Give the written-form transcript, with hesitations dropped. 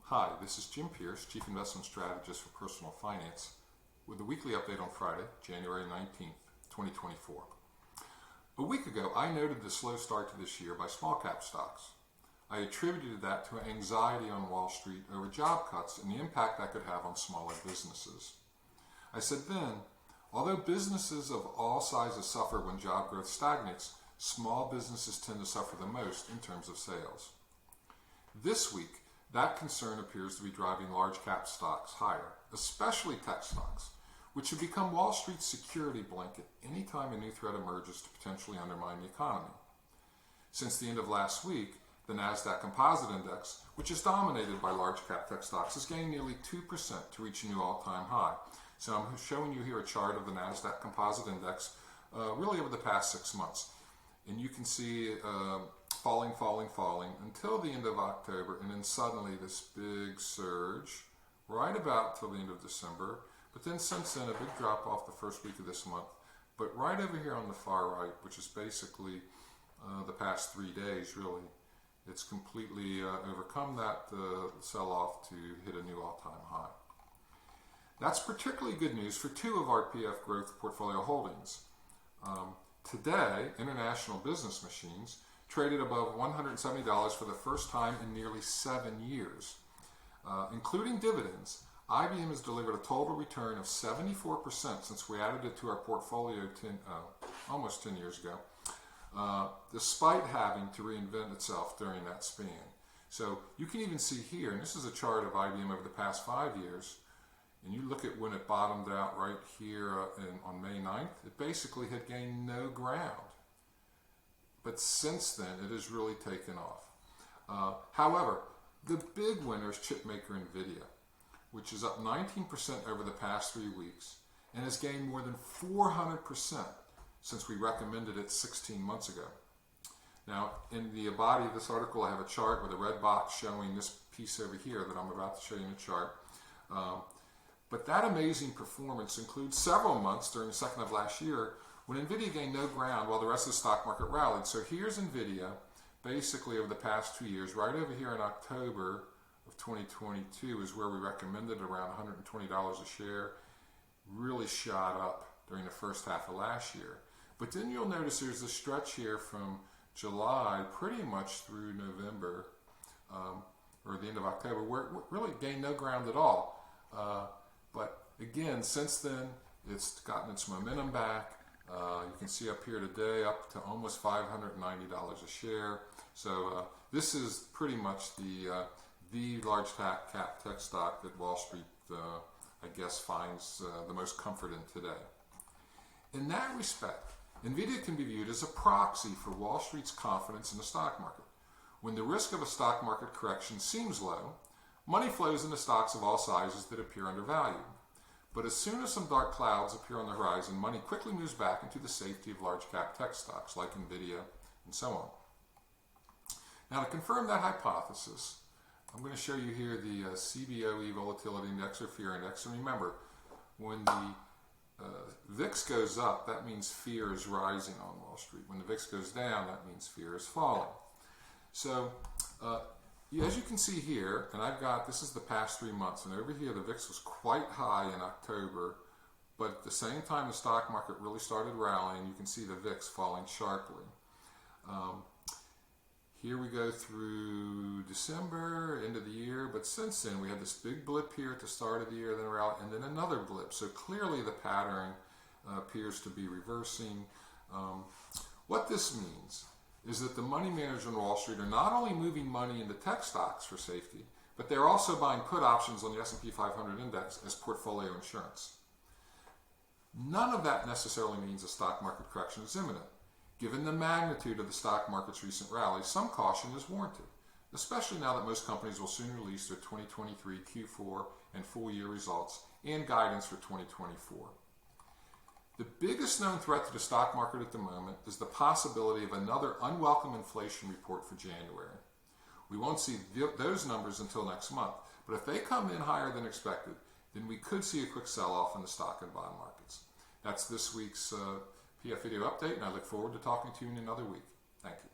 Hi, this is Jim Pearce, Chief Investment Strategist for Personal Finance, with a weekly update on Friday, January 19th, 2024. A week ago, I noted the slow start to this year by small cap stocks. I attributed that to anxiety on Wall Street over job cuts and the impact that could have on smaller businesses. I said then, although businesses of all sizes suffer when job growth stagnates, small businesses tend to suffer the most in terms of sales. This week, that concern appears to be driving large cap stocks higher, especially tech stocks, which have become Wall Street's security blanket anytime a new threat emerges to potentially undermine the economy. Since the end of last week, the NASDAQ Composite Index, which is dominated by large cap tech stocks, has gained nearly 2% to reach a new all-time high. So I'm showing you here a chart of the NASDAQ Composite Index really over the past 6 months. And you can see falling until the end of October, and then suddenly this big surge right about till the end of December. But then since then, a big drop off the first week of this month. But right over here on the far right, which is basically the past 3 days really, it's completely overcome that sell-off to hit a new all-time high. That's particularly good news for two of our PF Growth portfolio holdings. Today, International Business Machines traded above $170 for the first time in nearly 7 years. Including dividends, IBM has delivered a total return of 74% since we added it to our portfolio almost 10 years ago, despite having to reinvent itself during that span. So you can even see here, and this is a chart of IBM over the past 5 years, and you look at when it bottomed out right here on May 9th, it basically had gained no ground. But since then, it has really taken off. However, the big winner is chipmaker NVIDIA, which is up 19% over the past 3 weeks and has gained more than 400% since we recommended it 16 months ago. Now, in the body of this article, I have a chart with a red box showing this piece over here that I'm about to show you in the chart. But that amazing performance includes several months during the second of last year when NVIDIA gained no ground while the rest of the stock market rallied. So here's NVIDIA basically over the past 2 years. Right over here in October of 2022 is where we recommended around $120 a share. Really shot up during the first half of last year. But then you'll notice there's a stretch here from July pretty much through November or the end of October where it really gained no ground at all. But again, since then, it's gotten its momentum back. You can see up here today, up to almost $590 a share. So this is pretty much the large cap tech stock that Wall Street, I guess, finds the most comfort in today. In that respect, NVIDIA can be viewed as a proxy for Wall Street's confidence in the stock market. When the risk of a stock market correction seems low, money flows into stocks of all sizes that appear undervalued. But as soon as some dark clouds appear on the horizon, money quickly moves back into the safety of large cap tech stocks like NVIDIA and so on. Now, to confirm that hypothesis, I'm going to show you here the CBOE Volatility Index or Fear Index. And remember, when the VIX goes up, that means fear is rising on Wall Street. When the VIX goes down, that means fear is falling. So, as you can see here, and I've got, this is the past 3 months, and over here the VIX was quite high in October, but at the same time the stock market really started rallying, you can see the VIX falling sharply. Here we go through December, end of the year, but since then we had this big blip here at the start of the year, then a rally, and then another blip. So clearly the pattern appears to be reversing. What this means is that the money managers on Wall Street are not only moving money into tech stocks for safety, but they're also buying put options on the S&P 500 index as portfolio insurance. None of that necessarily means a stock market correction is imminent. Given the magnitude of the stock market's recent rally, some caution is warranted, especially now that most companies will soon release their 2023 Q4 and full year results and guidance for 2024. The biggest known threat to the stock market at the moment is the possibility of another unwelcome inflation report for January. We won't see those numbers until next month, but if they come in higher than expected, then we could see a quick sell-off in the stock and bond markets. That's this week's PF Video Update, and I look forward to talking to you in another week. Thank you.